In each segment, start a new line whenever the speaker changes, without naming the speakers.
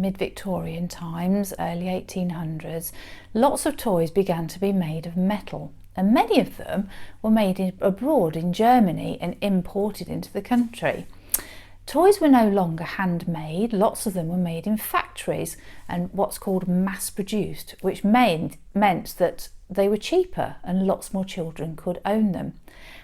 mid-Victorian times, early 1800s, lots of toys began to be made of metal, and many of them were made abroad in Germany and imported into the country. Toys were no longer handmade, lots of them were made in factories and what's called mass-produced, which meant that they were cheaper and lots more children could own them.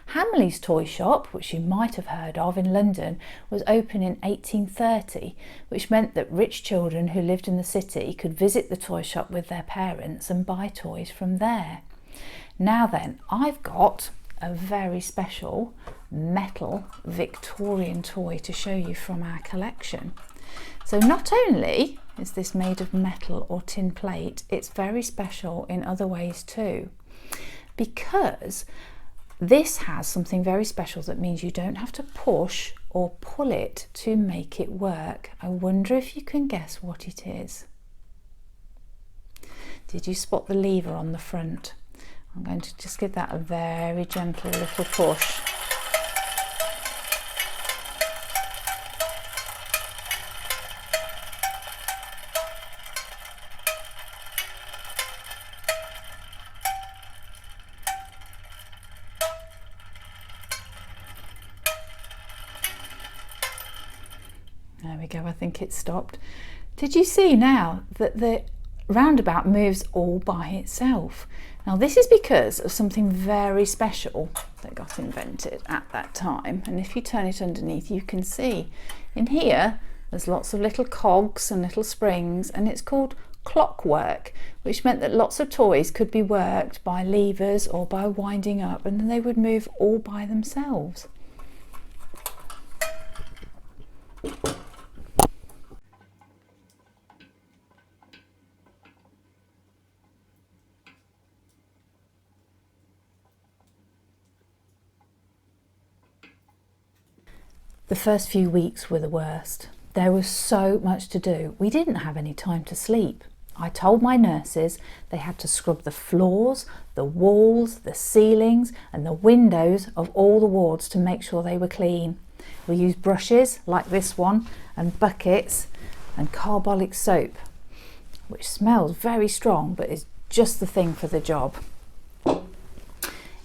Hamley's Toy Shop, which you might have heard of in London, was open in 1830, which meant that rich children who lived in the city could visit the toy shop with their parents and buy toys from there. Now then, I've got a very special metal Victorian toy to show you from our collection. So not only is this made of metal or tin plate, it's very special in other ways too, because this has something very special that means you don't have to push or pull it to make it work. I wonder if you can guess what it is. Did you spot the lever on the front? I'm going to just give that a very gentle little push. There we go, I think it stopped. Did you see now that the roundabout moves all by itself? Now this is because of something very special that got invented at that time, and if you turn it underneath you can see in here there's lots of little cogs and little springs, and it's called clockwork, which meant that lots of toys could be worked by levers or by winding up, and then they would move all by themselves. The first few weeks were the worst. There was so much to do. We didn't have any time to sleep. I told my nurses they had to scrub the floors, the walls, the ceilings and the windows of all the wards to make sure they were clean. We used brushes like this one and buckets and carbolic soap, which smells very strong but is just the thing for the job.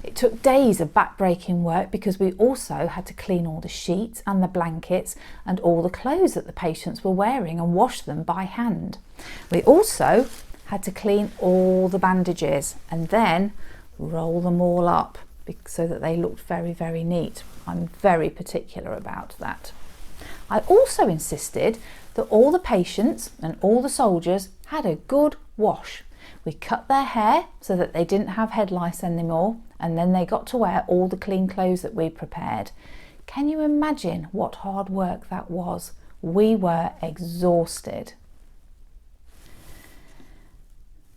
It took days of back-breaking work because we also had to clean all the sheets and the blankets and all the clothes that the patients were wearing and wash them by hand. We also had to clean all the bandages and then roll them all up so that they looked very, very neat. I'm very particular about that. I also insisted that all the patients and all the soldiers had a good wash. We cut their hair so that they didn't have head lice anymore, and then they got to wear all the clean clothes that we prepared. Can you imagine what hard work that was? We were exhausted.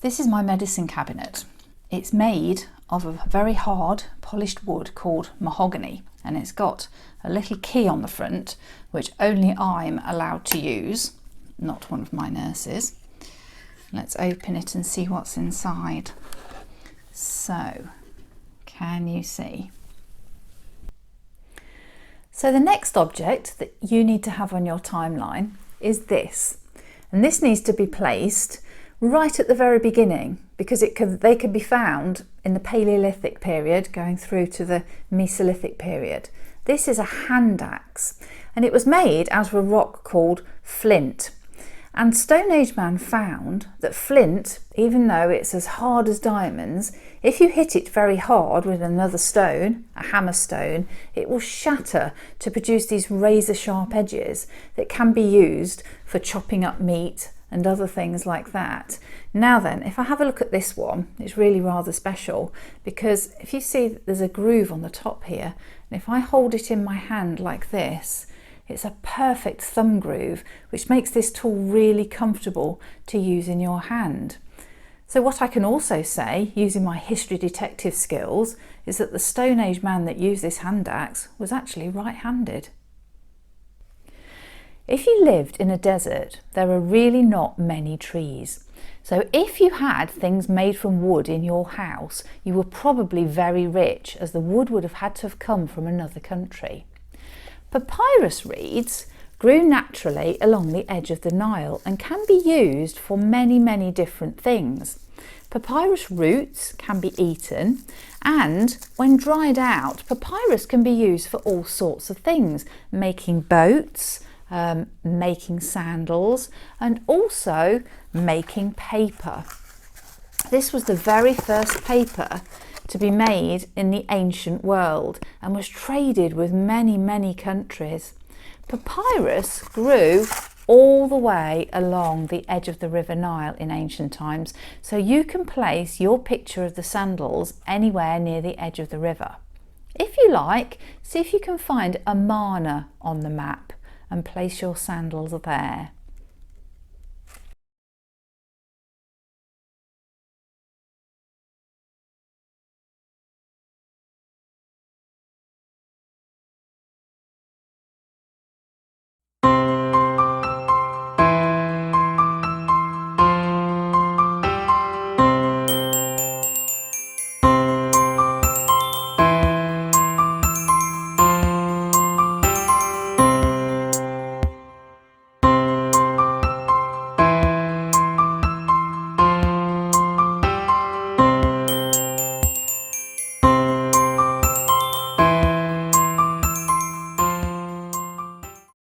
This is my medicine cabinet. It's made of a very hard polished wood called mahogany, and it's got a little key on the front which only I'm allowed to use, not one of my nurses. Let's open it and see what's inside. So, can you see? So the next object that you need to have on your timeline is this. And this needs to be placed right at the very beginning because they could be found in the Paleolithic period going through to the Mesolithic period. This is a hand axe, and it was made out of a rock called flint. And Stone Age man found that flint, even though it's as hard as diamonds, if you hit it very hard with another stone, a hammer stone, it will shatter to produce these razor sharp edges that can be used for chopping up meat and other things like that. Now then, if I have a look at this one, it's really rather special because if you see there's a groove on the top here, and if I hold it in my hand like this, it's a perfect thumb groove, which makes this tool really comfortable to use in your hand. So what I can also say, using my history detective skills, is that the Stone Age man that used this hand axe was actually right-handed. If you lived in a desert, there are really not many trees. So if you had things made from wood in your house, you were probably very rich, as the wood would have had to have come from another country. Papyrus reeds grew naturally along the edge of the Nile and can be used for many different things. Papyrus roots can be eaten, and when dried out, papyrus can be used for all sorts of things, making boats, making sandals, and also making paper. This was the very first paper to be made in the ancient world and was traded with many countries. Papyrus grew all the way along the edge of the River Nile in ancient times, so you can place your picture of the sandals anywhere near the edge of the river. If you like, see if you can find Amarna on the map and place your sandals there.